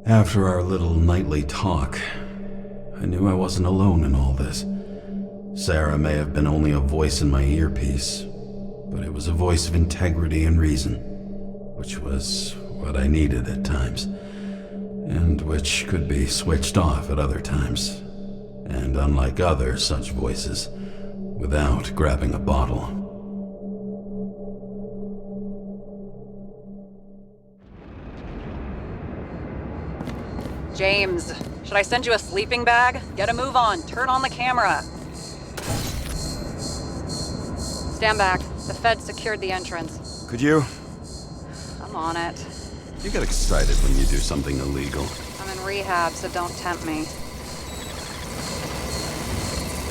After our little nightly talk, I knew I wasn't alone in all this. Sara may have been only a voice in my earpiece, but it was a voice of integrity and reason, which was what I needed at times, and which could be switched off at other times, and unlike other such voices, without grabbing a bottle. James, should I send you a sleeping bag? Get a move on. Turn on the camera. Stand back. The Fed secured the entrance. Could you? I'm on it. You get excited when you do something illegal. I'm in rehab, so don't tempt me.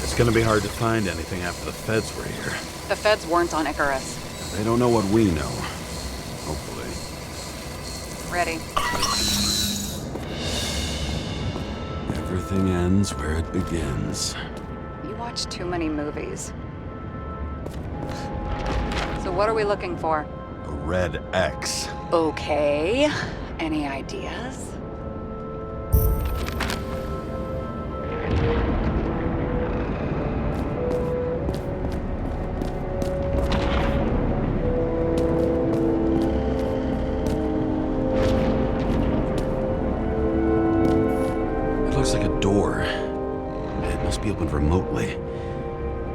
It's gonna be hard to find anything after the feds were here. The Feds weren't on Icarus. They don't know what we know. Hopefully. Ready. Everything ends where it begins. You watch too many movies. So what are we looking for? A red X. Okay. Any ideas? It looks like a door. It must be opened remotely.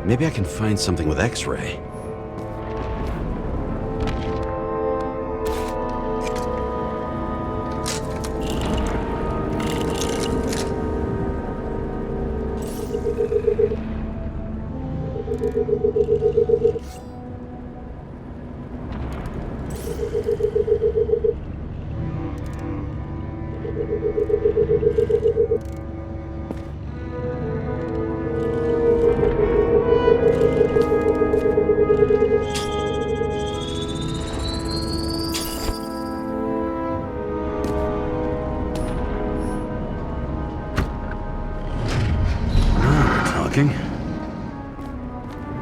Maybe I can find something with X-ray.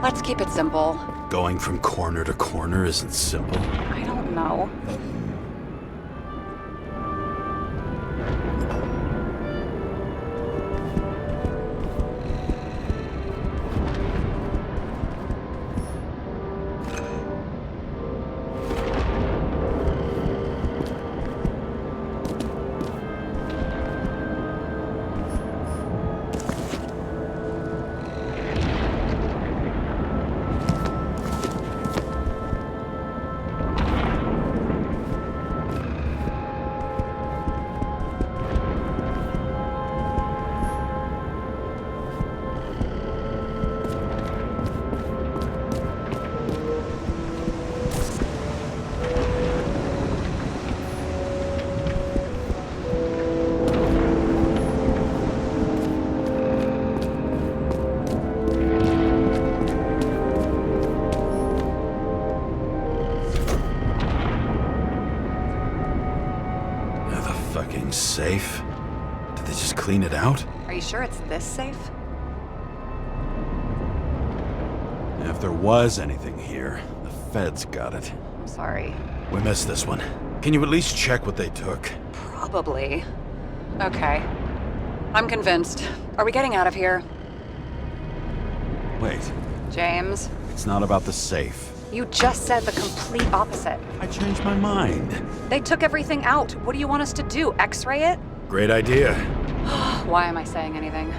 Let's keep it simple. Going from corner to corner isn't simple. I don't know. Safe? Did they just clean it out? Are you sure it's this safe? If there was anything here, the feds got it. I'm sorry. We missed this one. Can you at least check what they took? Probably. Okay. I'm convinced. Are we getting out of here? Wait. James? It's not about the safe. You just said the complete opposite. I changed my mind. They took everything out. What do you want us to do? X-ray it? Great idea. Why am I saying anything?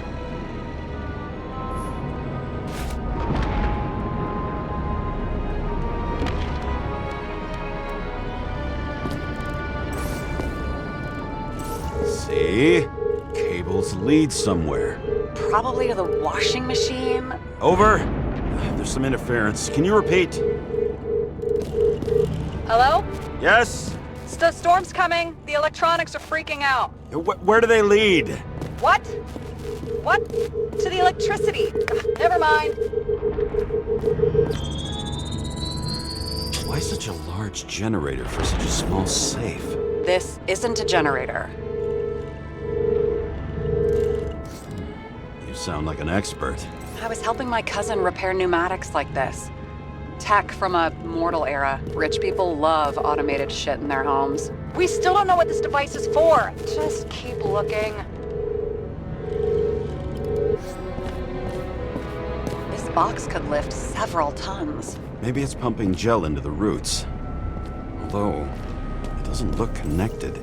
See? Cables lead somewhere. Probably to the washing machine. Over. There's some interference. Can you repeat? Hello? Yes? The storm's coming. The electronics are freaking out. Where do they lead? What? What? To the electricity. Never mind. Why such a large generator for such a small safe? This isn't a generator. You sound like an expert. I was helping my cousin repair pneumatics like this. tech from a mortal era. Rich people love automated shit in their homes. We still don't know what this device is for. Just keep looking. This box could lift several tons. Maybe it's pumping gel into the roots. Although, it doesn't look connected.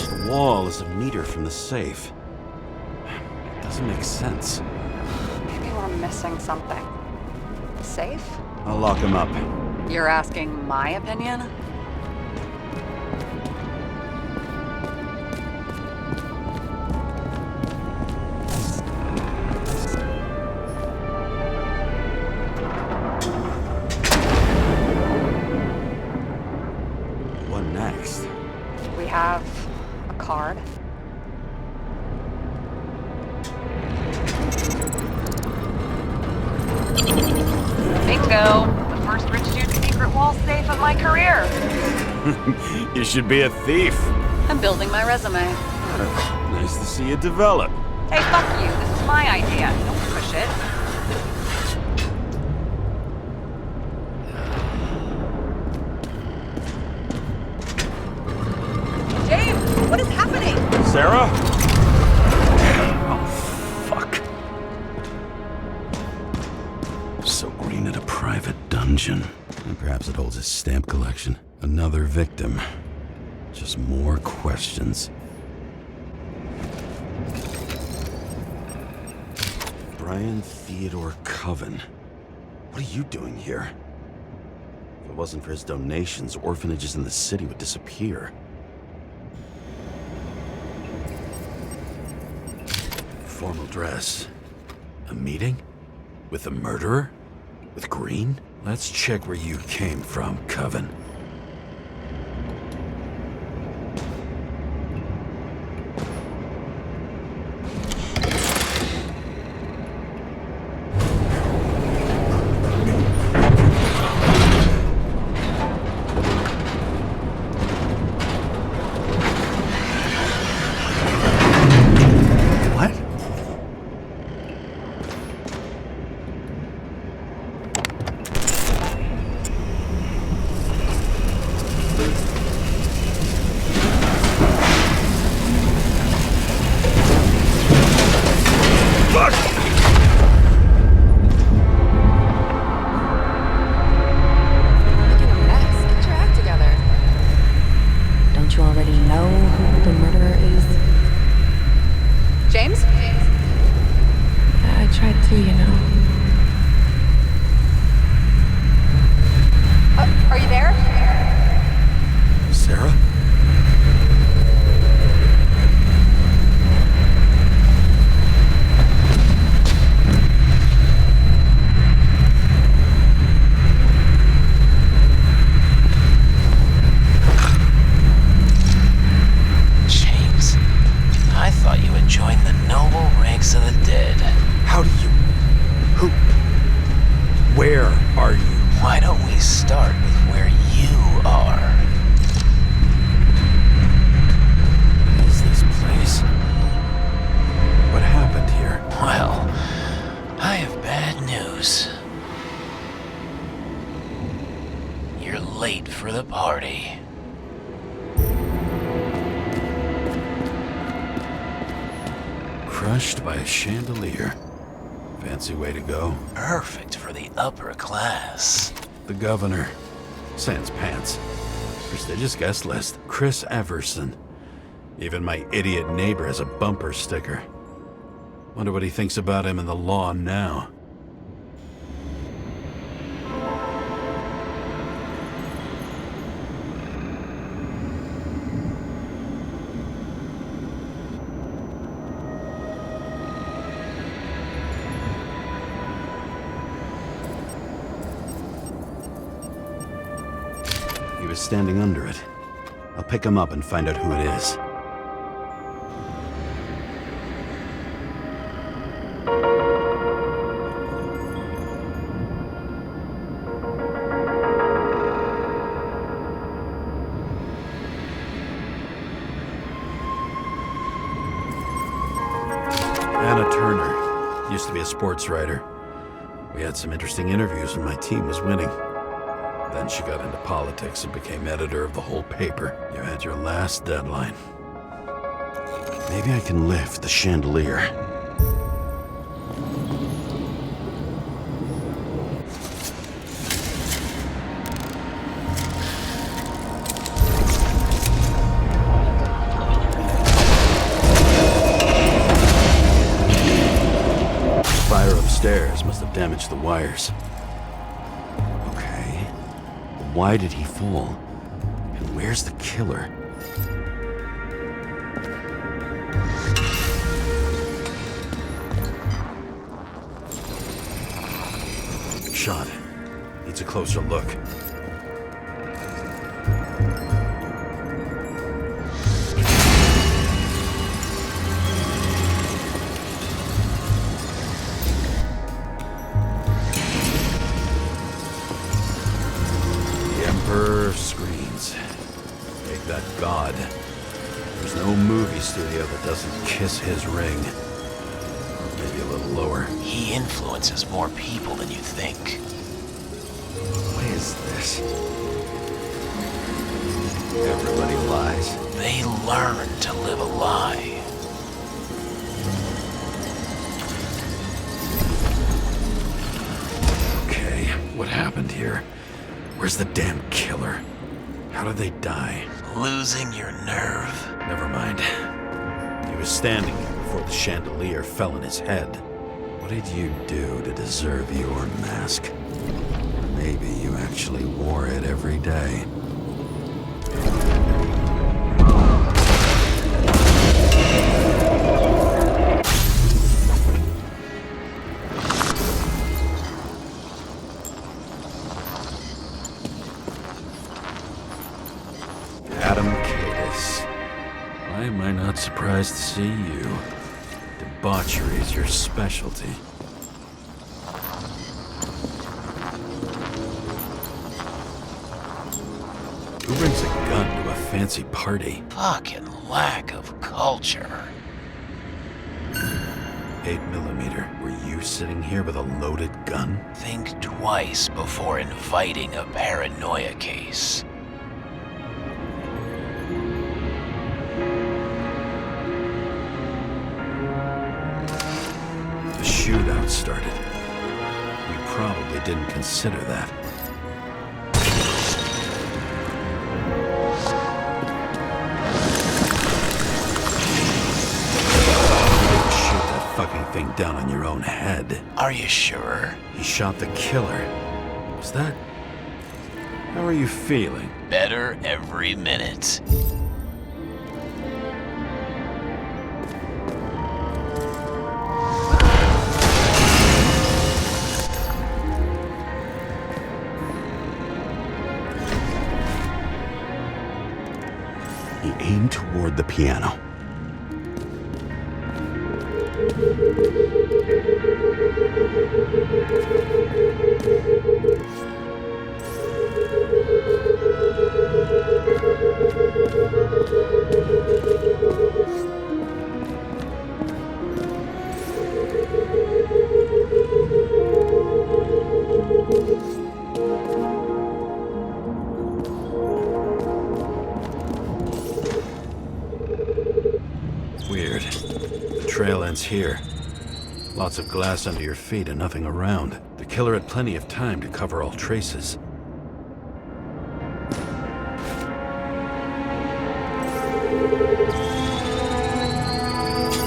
The wall is a meter from the safe. It doesn't make sense. Maybe we're missing something. Safe? I'll lock him up. You're asking my opinion? What next? We have a card. Bingo! The first rich dude's secret wall safe of my career. You should be a thief. I'm building my resume. Nice to see you develop. Hey, fuck you. This is my idea. Don't push it. James, what is happening? Sarah? Oh, fuck. So green at a private dungeon. And perhaps it holds his stamp collection. Another victim. Just more questions. Brian Theodore Coven. What are you doing here? If it wasn't for his donations, orphanages in the city would disappear. Formal dress. A meeting? With a murderer? With Green? Let's check where you came from, Coven. Crushed by a chandelier. Fancy way to go. Perfect for the upper class. The governor. Sans pants. Prestigious guest list. Chris Everson. Even my idiot neighbor has a bumper sticker. Wonder what he thinks about him in the law now. He was standing under it. I'll pick him up and find out who it is. Used to be a sports writer. We had some interesting interviews when my team was winning. Then she got into politics and became editor of the whole paper. You had your last deadline. Maybe I can lift the chandelier. Stairs must have damaged the wires. Okay, but why did he fall? And where's the killer? Shot. Needs a closer look. Screens. Make that God. There's no movie studio that doesn't kiss his ring. Maybe a little lower. He influences more people than you think. What is this? Everybody lies. They learn to live a lie. Okay, what happened here? Where's the damn killer? How did they die? Losing your nerve? Never mind. He was standing here before the chandelier fell on his head. What did you do to deserve your mask? Maybe you actually wore it every day. Why am I not surprised to see you? Debauchery is your specialty. Who brings a gun to a fancy party? Fucking lack of culture. 8mm. Were you sitting here with a loaded gun? Think twice before inviting a paranoia case. Shootout started. You probably didn't consider that. You didn't shoot that fucking thing down on your own head. Are you sure? He shot the killer. Was that... How are you feeling? Better every minute. He aimed toward the piano. Weird. The trail ends here. Lots of glass under your feet and nothing around. The killer had plenty of time to cover all traces.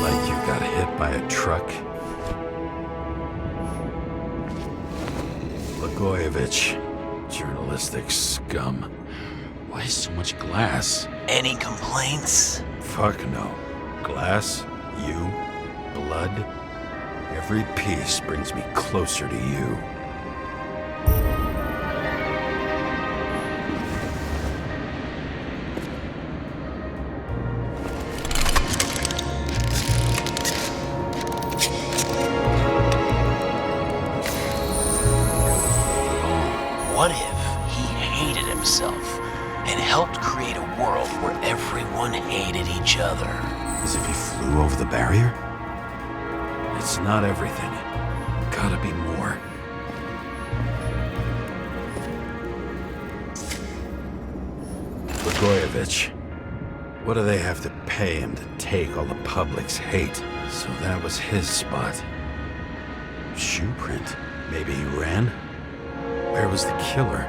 Like you got hit by a truck. Blagojevich. Journalistic scum. Why so much glass? Any complaints? Fuck no. Glass, you, blood. Every piece brings me closer to you. What if he hated himself and helped create a world where everyone hated each other? As if he flew over the barrier? It's not everything. Gotta be more. Blagojevich. What do they have to pay him to take all the public's hate? So that was his spot. Shoe print. Maybe he ran? Where was the killer?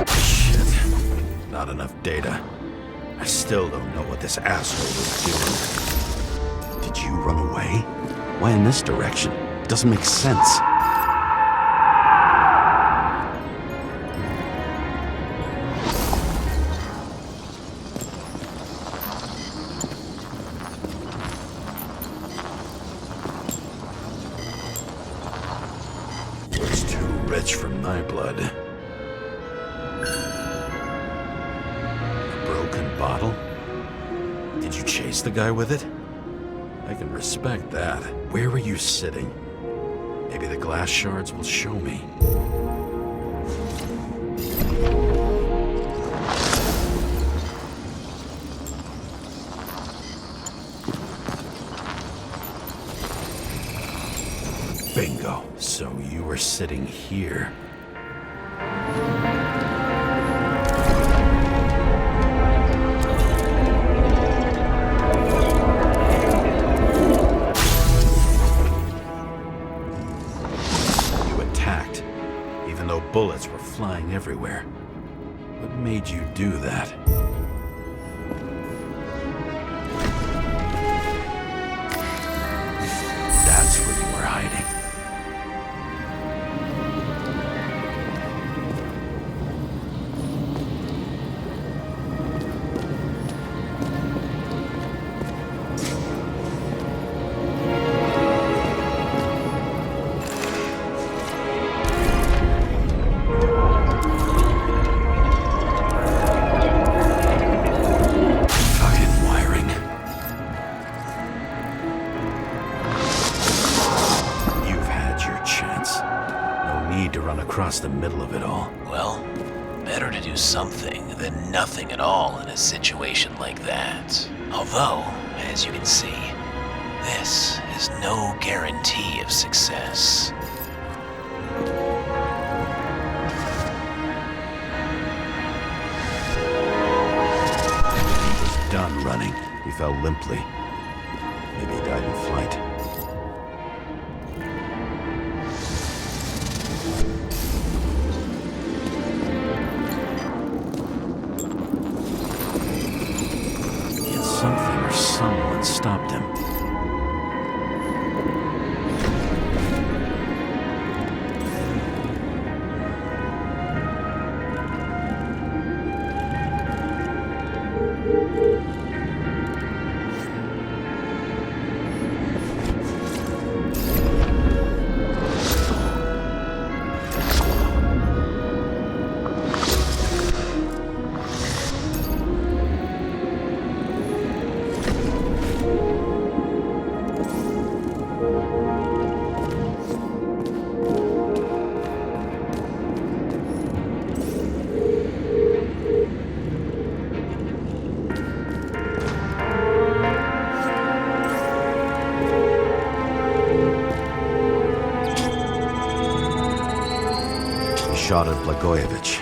Shit. Not enough data. I still don't know what this asshole was doing. Did you run away? Why in this direction? It doesn't make sense. Was too rich for my blood. A broken bottle? Did you chase the guy with it? I can respect that. Where were you sitting? Maybe the glass shards will show me. Bingo. So you were sitting here. Bullets were flying everywhere. What made you do that? That's where you were hiding. Across the middle of it all. Well, better to do something than nothing at all in a situation like that. Although, as you can see, this is no guarantee of success. He was done running. He fell limply. Maybe he died in flight. Something or someone stopped him. Shot at Blagojevich.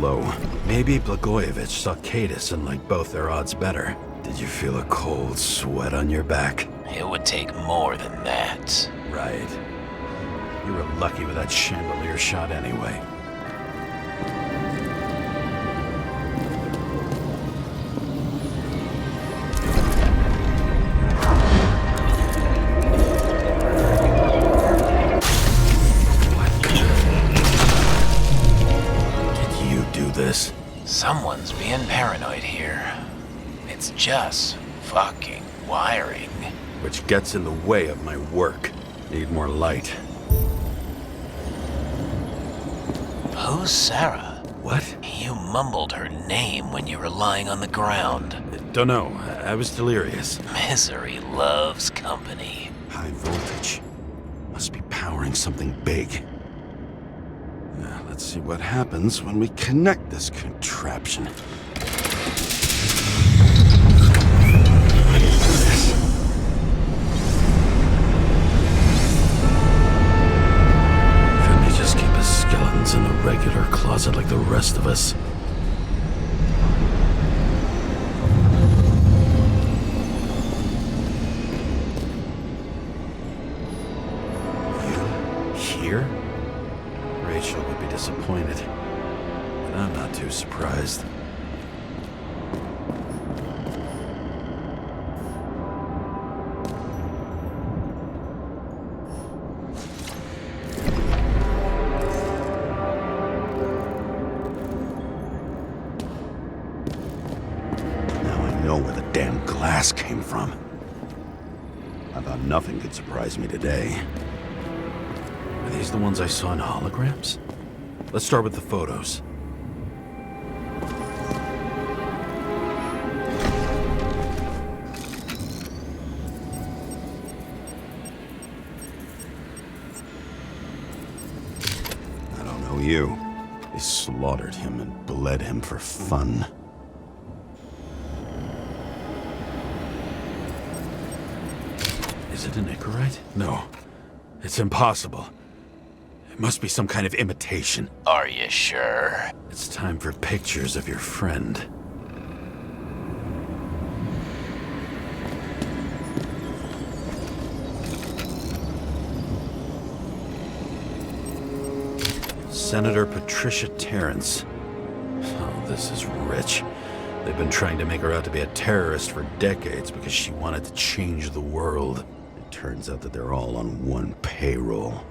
Low. Maybe Blagojevich saw Cadis and liked both their odds better. Did you feel a cold sweat on your back? It would take more than that. Right. You were lucky with that chandelier shot anyway. Someone's being paranoid here. It's just fucking wiring. Which gets in the way of my work. Need more light. Who's Sara? What? You mumbled her name when you were lying on the ground. Don't know. I was delirious. Misery loves company. High voltage. Must be powering something big. Now, let's see what happens when we connect this contraption. Couldn't he just keep his skeletons in the regular closet like the rest of us? Here? Rachel would be disappointed, but I'm not too surprised. Now I know where the damn glass came from. I thought nothing could surprise me today. Are these the ones I saw in holograms? Let's start with the photos. I don't know you. They slaughtered him and bled him for fun. Is it an Icarite? No. It's impossible. It must be some kind of imitation. Are you sure? It's time for pictures of your friend. Senator Patricia Terrence. Oh, this is rich. They've been trying to make her out to be a terrorist for decades because she wanted to change the world. It turns out that they're all on one payroll.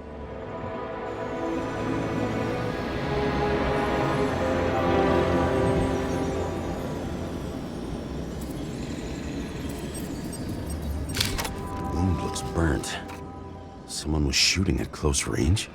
The wound looks burnt. Someone was shooting at close range?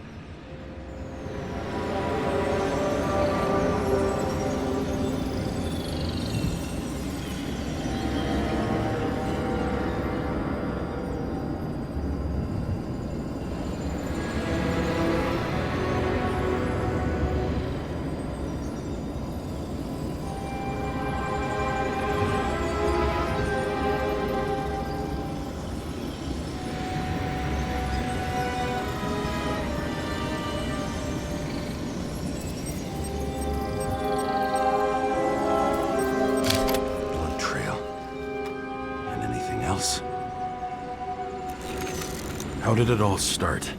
How did it all start?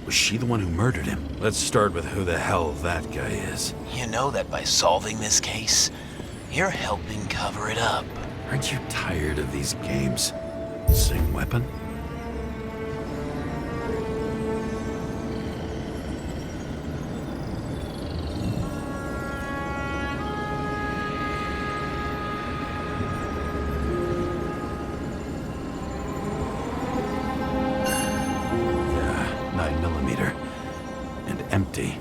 Was she the one who murdered him? Let's start with who the hell that guy is. You know that by solving this case, you're helping cover it up. Aren't you tired of these games? Same weapon? Empty.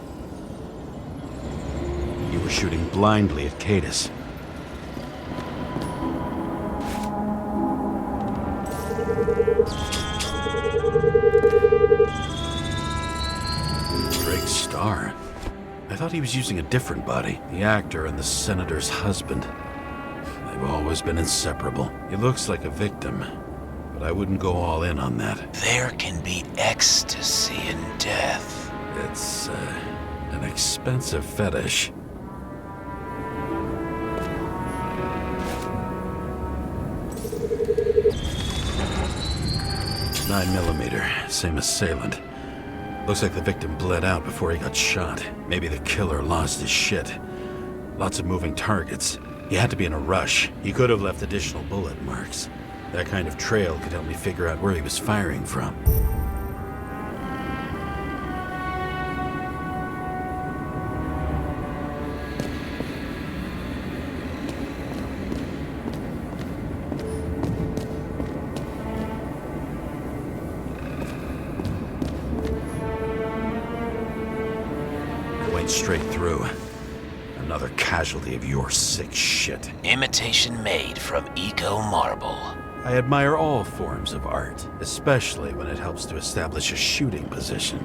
You were shooting blindly at Cadus. Drake Starr? I thought he was using a different body. The actor and the senator's husband. They've always been inseparable. He looks like a victim, but I wouldn't go all in on that. There can be ecstasy in death. It's, an expensive fetish. 9mm, same assailant. Looks like the victim bled out before he got shot. Maybe the killer lost his shit. Lots of moving targets. He had to be in a rush. He could have left additional bullet marks. That kind of trail could help me figure out where he was firing from. Straight through. casualty of your sick shit. Imitation made from eco marble. I admire all forms of art, especially when it helps to establish a shooting position.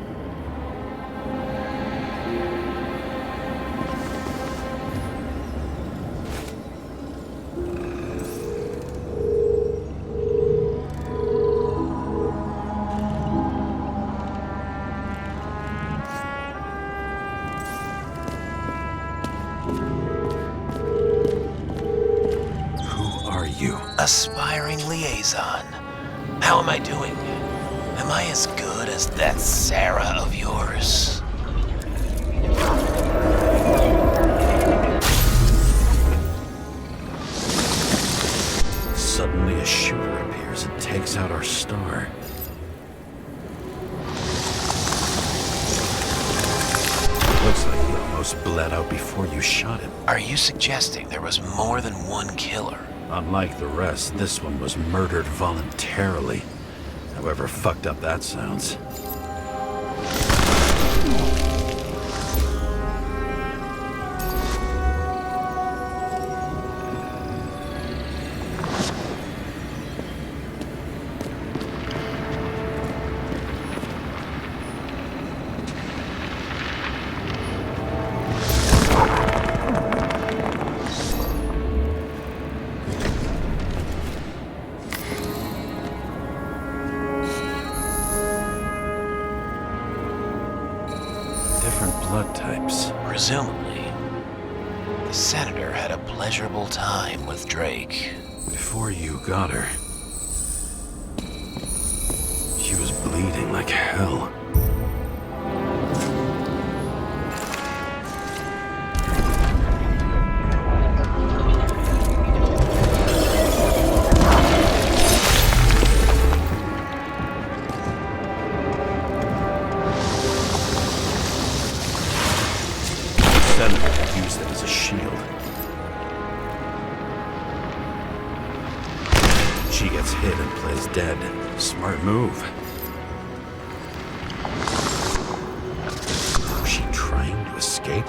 Aspiring liaison. How am I doing? Am I as good as that Sara of yours? Suddenly a shooter appears and takes out our star. Looks like he almost bled out before you shot him. Are you suggesting there was more than one killer? Unlike the rest, this one was murdered voluntarily. However fucked up that sounds. Blood types. Presumably, the senator had a pleasurable time with Drake. Before you got her, she was bleeding like hell. Used it as a shield. She gets hit and plays dead. Smart move. Was she trying to escape?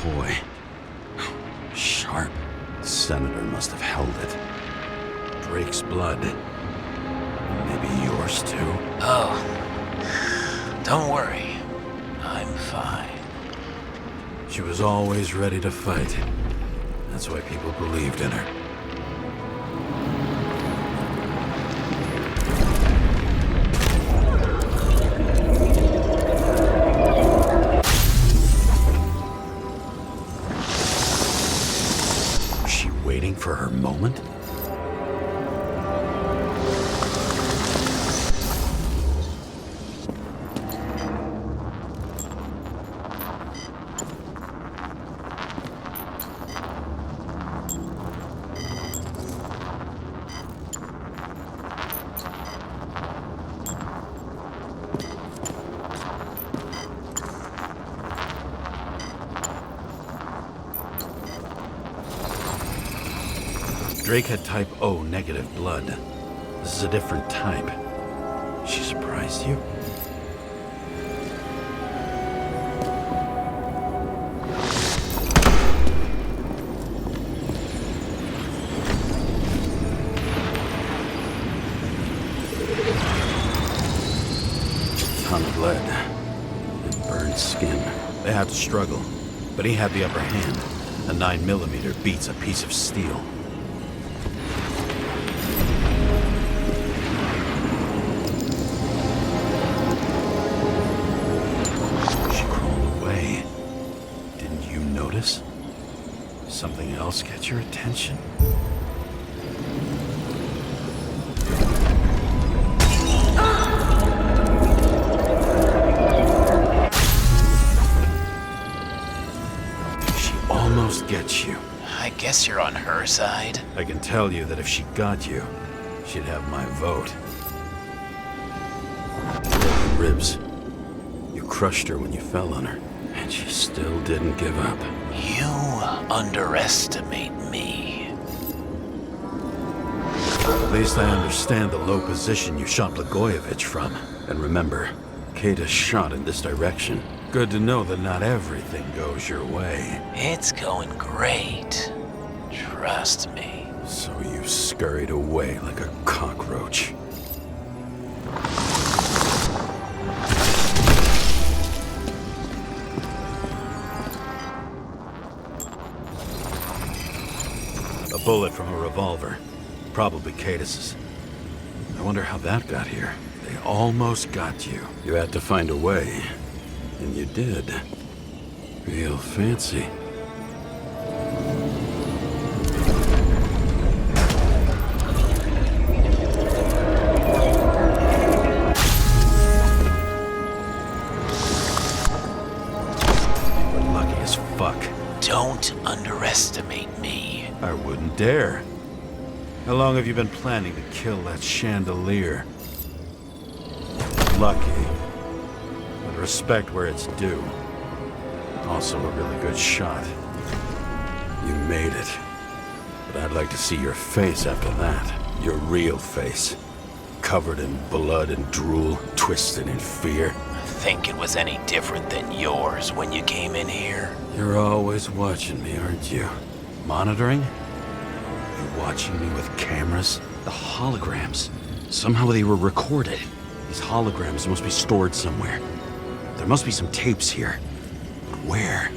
Toy. Sharp. The senator must have held it. Drake's blood. Maybe yours too? Oh. Don't worry. I'm fine. She was always ready to fight. That's why people believed in her. Waiting for her moment? Drake had type O negative blood. This is a different type. She surprised you? Ton of lead and burned skin. They had to struggle, but he had the upper hand. A 9mm beats a piece of steel. Something else get your attention? guess you're on her side? I can tell you that if she got you, she'd have my vote. Broken ribs. You crushed her when you fell on her, and she still didn't give up. You underestimate me. At least I understand the low position you shot Blagojevich from. And remember, Kata shot in this direction. Good to know that not everything goes your way. It's going great. Trust me. So you scurried away like a cockroach. A bullet from a revolver. Probably Cadis's. I wonder how that got here. They almost got you. You had to find a way. And you did. Real fancy. You were lucky as fuck. Don't underestimate me. I wouldn't dare. How long have you been planning to kill that chandelier? Lucky. But respect where it's due. Also a really good shot. You made it. But I'd like to see your face after that. Your real face. Covered in blood and drool, twisted in fear. Think it was any different than yours when you came in here? You're always watching me, aren't you? Monitoring? You watching me with cameras? The holograms. Somehow they were recorded. These holograms must be stored somewhere. There must be some tapes here. But where?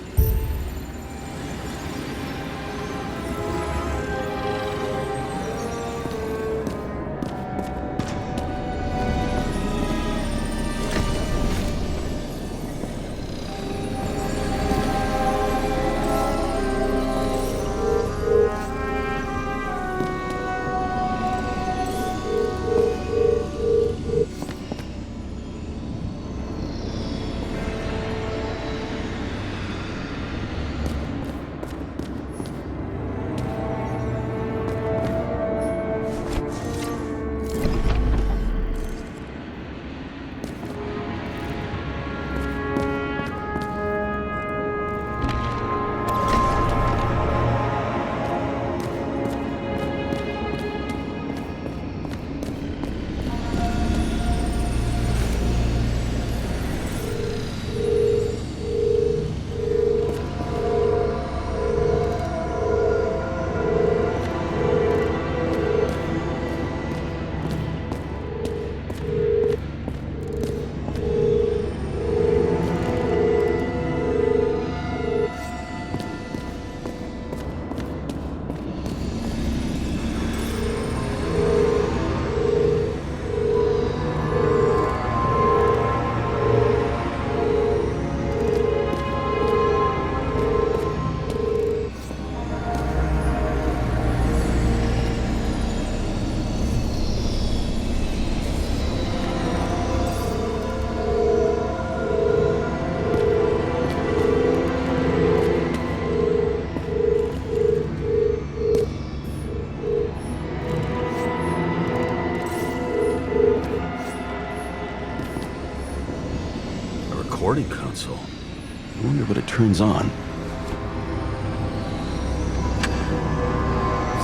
Recording console. I wonder what it turns on.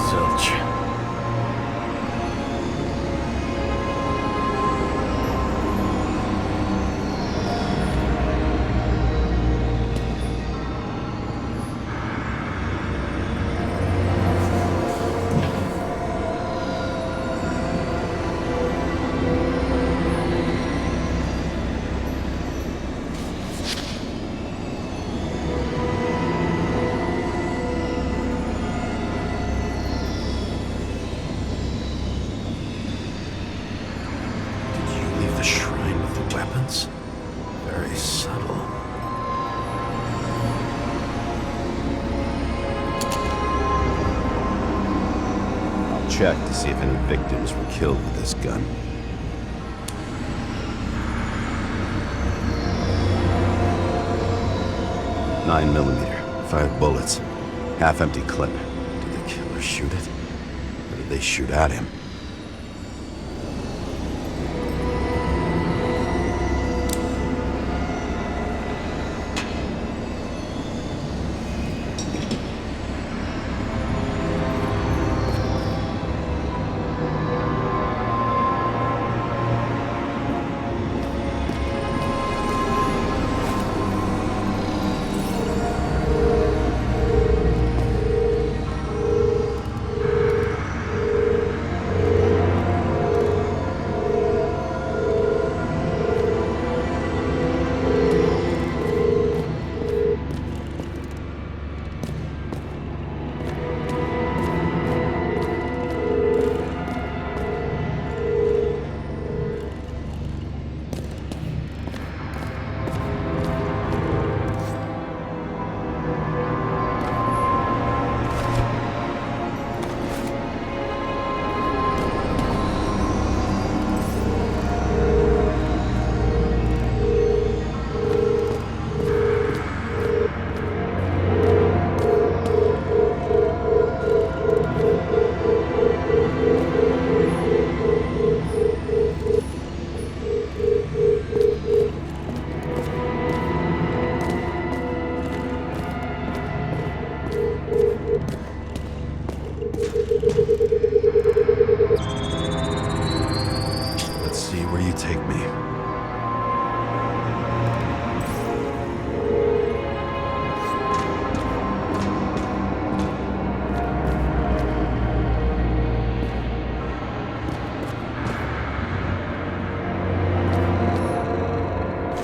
Zilch. The shrine with the weapons? Very subtle. I'll check to see if any victims were killed with this gun. .9mm, 5 bullets, half-empty clip. killers shoot it? Or did they shoot at him? Take me.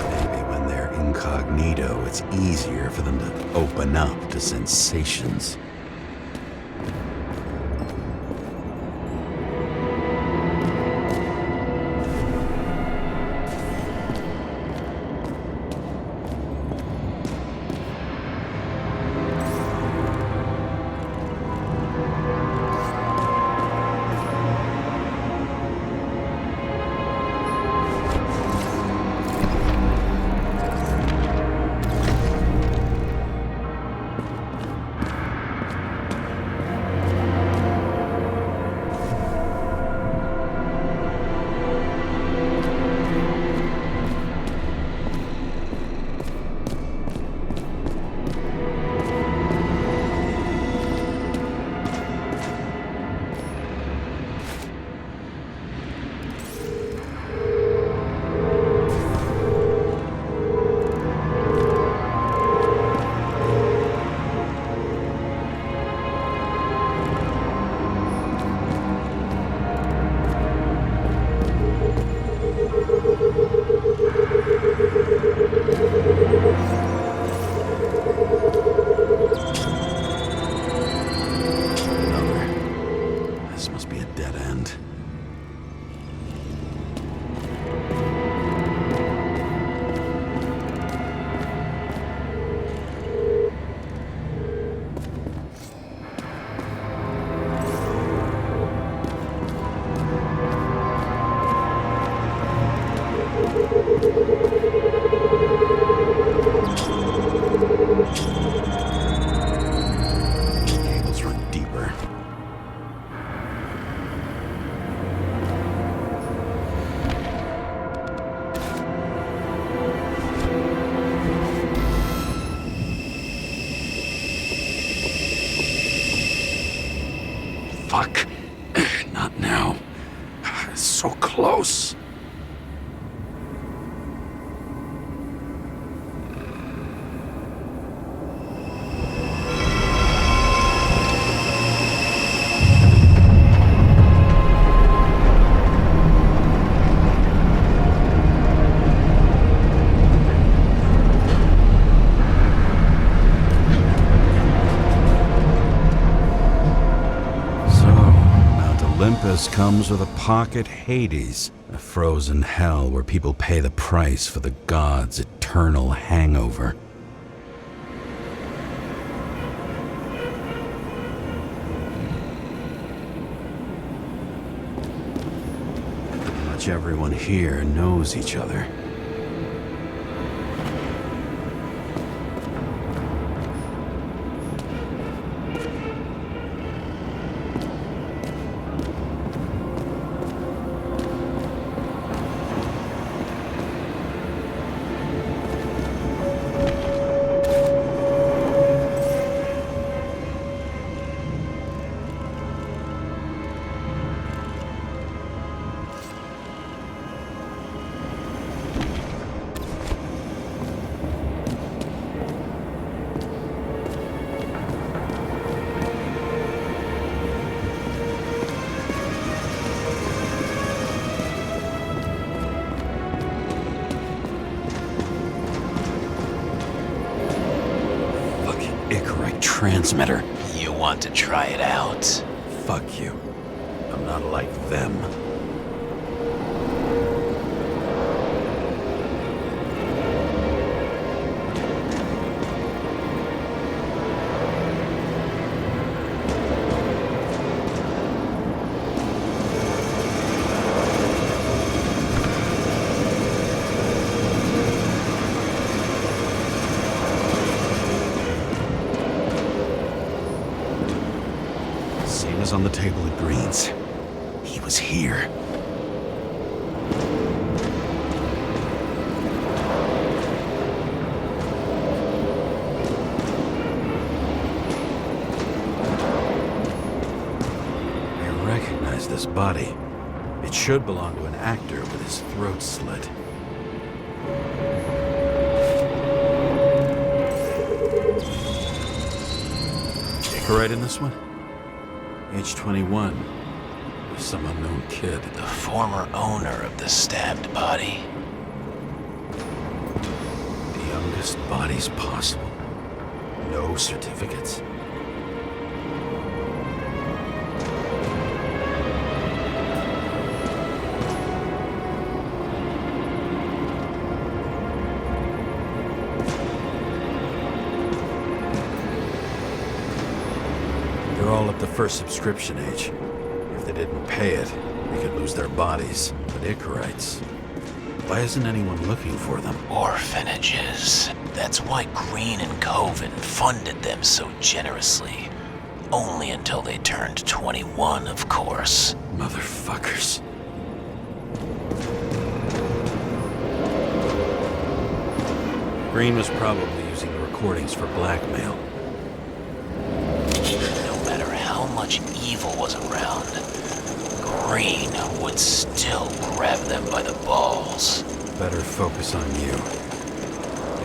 Maybe when they're incognito, it's easier for them to open up to sensations. Fuck. Not now. So close. Olympus comes with a pocket Hades, a frozen hell where people pay the price for the gods' eternal hangover. Much everyone here knows each other. Icarite transmitter. You want to try it out? Fuck you. I'm not like them. Same as on the table at Green's. He was here. I recognize this body. It should belong to an actor with his throat slit. Icarite in this one? Age 21. Some unknown kid. The former owner of the stabbed body. The youngest bodies possible. No certificates. They're all at the first subscription age. If they didn't pay it, they could lose their bodies. But Icarites, why isn't anyone looking for them? Orphanages. That's why Green and Coven funded them so generously. Only until they turned 21, of course. Motherfuckers. Green was probably using the recordings for blackmail. No matter how much evil was around, Green would still grab them by the balls. Better focus on you.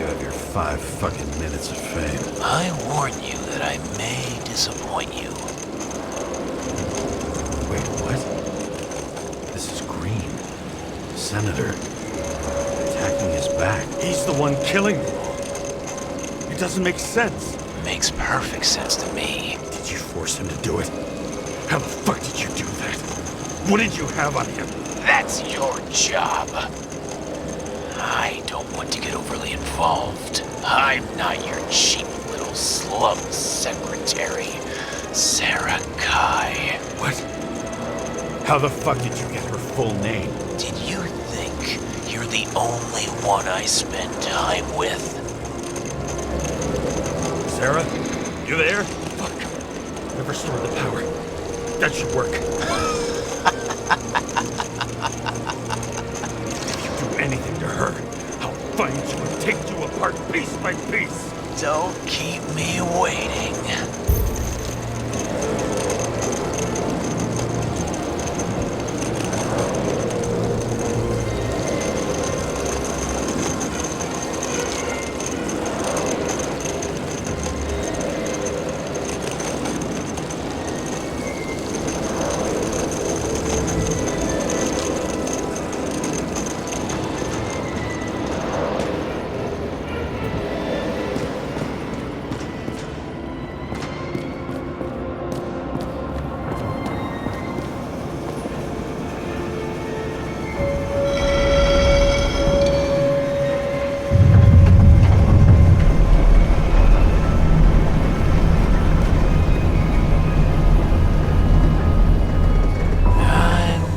You have your 5 fucking minutes of fame. I warn you that I may disappoint you. Wait, what? This is Green. Senator. Attacking his back. He's the one killing them all. It doesn't make sense. Makes perfect sense to me. Did you force him to do it? How the fuck did you do that? What did you have on him? That's your job. I don't want to get overly involved. I'm not your cheap little slum secretary, Sara Kai. What? How the fuck did you get her full name? Did you think you're the only one I spend time with? Sarah? You there? Fuck. I've restored the power. That should work. If you do anything to her, I'll find you and take you apart piece by piece. Don't keep me waiting.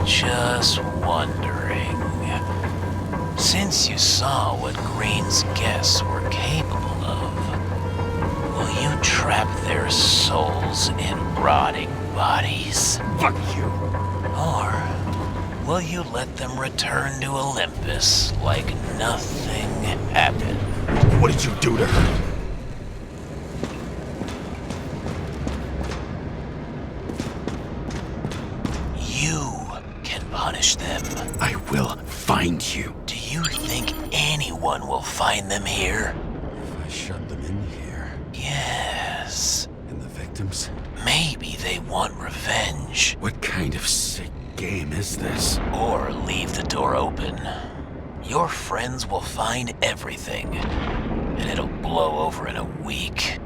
Just wondering, since you saw what Green's guests were capable of, will you trap their souls in rotting bodies? Fuck you. Or will you let them return to Olympus like nothing happened? What did you do to her? You can punish them. I will find you. Do you think anyone will find them here? If I shut them in here, Yes. and the victims, Maybe they want revenge. what kind of sick game is this? Or leave the door open. Your friends will find everything, and it'll blow over in a week.